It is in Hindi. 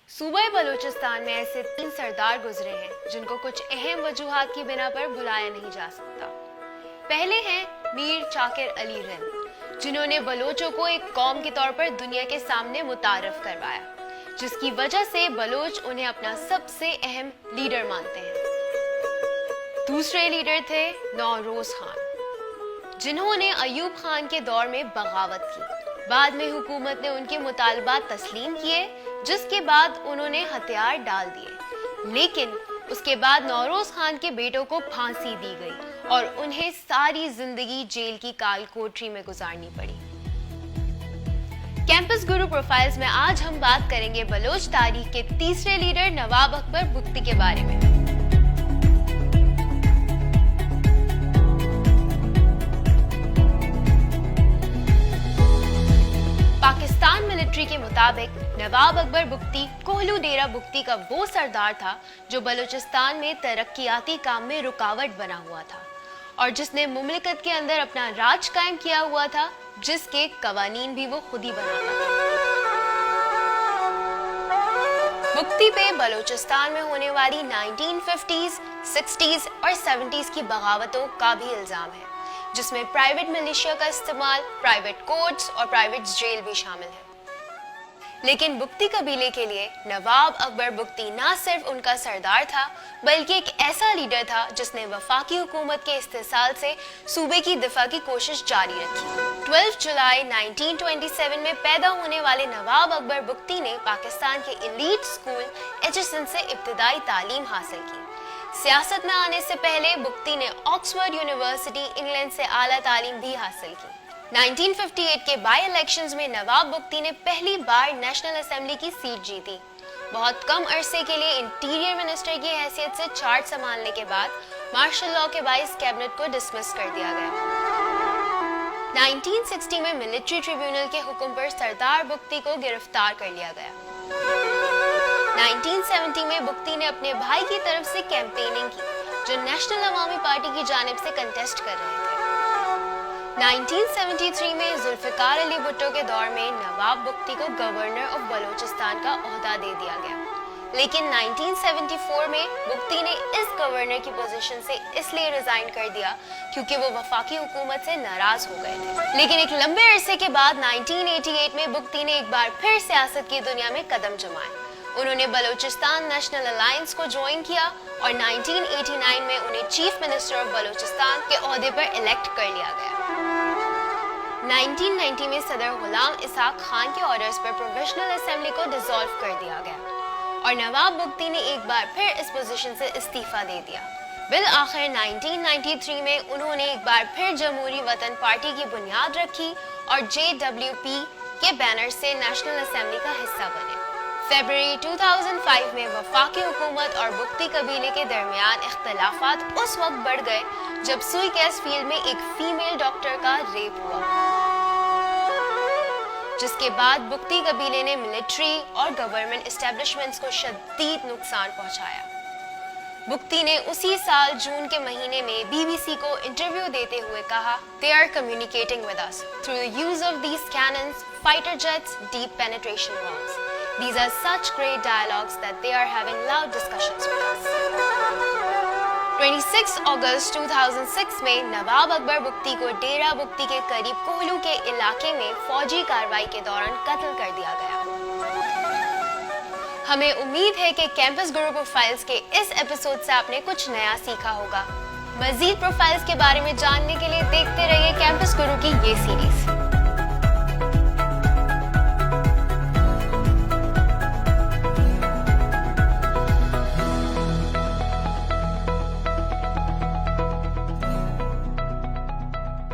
सूबे बलूचिस्तान में ऐसे 3 सरदार गुजरे हैं जिनको कुछ अहम वजूहात की बिना पर भुलाया नहीं जा सकता। पहले हैं मीर चाकिर अली रिंद, जिन्होंने बलोचों को एक कौम के तौर पर दुनिया के सामने मुतारफ करवाया, जिसकी वजह से बलोच उन्हें अपना सबसे अहम लीडर मानते हैं। दूसरे लीडर थे नौरोज खान, जिन्होंने अयूब खान के दौर में बगावत की। बाद में हुकूमत ने उनके मुतालबात तस्लीम किए, जिसके बाद उन्होंने हथियार डाल दिए। लेकिन उसके बाद नौरोज खान के बेटों को फांसी दी गई और उन्हें सारी जिंदगी जेल की काल कोठरी में गुजारनी पड़ी। कैंपस गुरु प्रोफाइल्स में आज हम बात करेंगे बलोच तारीख के तीसरे लीडर नवाब अकबर बुख्ती के बारे में। पाकिस्तान मिलिट्री के मुताबिक नवाब अकबर बुख्ती कोहलू डेरा बुख्ती का वो सरदार था जो बलूचिस्तान में तरक्कियाती काम में रुकावट बना हुआ था और जिसने मुमलिकत के अंदर अपना राज कायम किया हुआ था, जिसके कवानीन भी वो खुद ही बनाता था। बुख्ती पे बलूचिस्तान में होने वाली 1950s, 60s और 70s की बगावतों का भी इल्जाम है, जिसमें प्राइवेट मिलिशिया का इस्तेमाल, प्राइवेट कोर्ट्स और प्राइवेट जेल भी शामिल है। लेकिन बुख्ती कबीले के लिए नवाब अकबर बुख्ती ना सिर्फ उनका सरदार था, बल्कि एक ऐसा लीडर था जिसने वफाकी हुकूमत के इस्तेसाल से सूबे की दिफा की कोशिश जारी रखी। 12 जुलाई 1927 में पैदा होने वाले नवाब अकबर बुख्ती ने पाकिस्तान के एलीट स्कूल HSN से इब्तिदाई तालीम हासिल की। सियासत में आने से पहले बुख्ती ने ऑक्सफोर्ड यूनिवर्सिटी इंग्लैंड से आला तालीम भी हासिल की। 1958 के बाई इलेक्शंस में नवाब बुख्ती ने पहली बार नेशनल असेंबली की सीट जीती। बहुत कम अरसे के लिए इंटीरियर मिनिस्टर की हैसियत से चार्ज संभालने के बाद मार्शल लॉ के बाइस कैबिनेट को डिसमिस कर दिया गया। 1960 में मिलिट्री ट्रिब्यूनल के हुक्म पर सरदार बुख्ती को गिरफ्तार कर लिया गया। 1970 में बुख्ती ने अपने भाई की तरफ से कैंपेनिंग की, जो नेशनल अवामी पार्टी की जानिब से कंटेस्ट कर रहे थे। 1973 में जुल्फिकार अली भुट्टो के दौर में नवाब बुख्ती को गवर्नर ऑफ बलूचिस्तान का ओहदा दे दिया गया। लेकिन 1974 में बुख्ती ने इस गवर्नर की पोजीशन से इसलिए रिजाइन कर दिया क्योंकि वो वफाकी हुकूमत से नाराज हो गए थे। लेकिन एक लंबे अरसे के बाद 1988 में बुख्ती ने एक बार फिर सियासत की दुनिया में कदम जमाए। उन्होंने बलूचिस्तान नेशनल अलायंस को ज्वाइन किया और 1989 में उन्हें चीफ मिनिस्टर ऑफ बलूचिस्तान के ओहदे पर इलेक्ट कर लिया गया। 1990 में सदर गुलाम इसाक खान के ऑर्डर्स पर प्रोविजनल असेंबली को डिसॉल्व कर दिया गया और नवाब बुख्ती ने एक बार फिर इस पोजीशन से इस्तीफा दे दिया। बिल आखिर 1993 में उन्होंने एक बार फिर जमहूरी वतन पार्टी की बुनियाद रखी और JWP के बैनर से नेशनल असेंबली का हिस्सा बने। फरवरी 2005 में वफाकी हुकूमत और बुख्ती कबीले के दरमियान इख्तिलाफात उस वक्त बढ़ गए जब सुई कैस फील्ड में एक फीमेल डॉक्टर का रेप हुआ, जिसके बाद बुख्ती कबीले ने मिलिट्री और गवर्नमेंट एस्टेब्लिशमेंट्स को शदीद नुकसान पहुंचाया। बुख्ती ने उसी साल जून के महीने में BBC को इंटरव्यू देते हुए कहा, "They are communicating with us through the use of these cannons, fighter jets, deep penetration bombs. These are such great dialogues that they are having loud discussions with us." 26 अगस्त 2006 में नवाब अकबर बुख्ती को डेरा बुख्ती के करीब कोहलू के इलाके में फौजी कार्रवाई के दौरान कत्ल कर दिया गया। हमें उम्मीद है कि कैंपस गुरु प्रोफाइल्स के इस एपिसोड से आपने कुछ नया सीखा होगा। मजीद प्रोफाइल्स के बारे में जानने के लिए देखते रहिए कैंपस गुरु की ये सीरीज।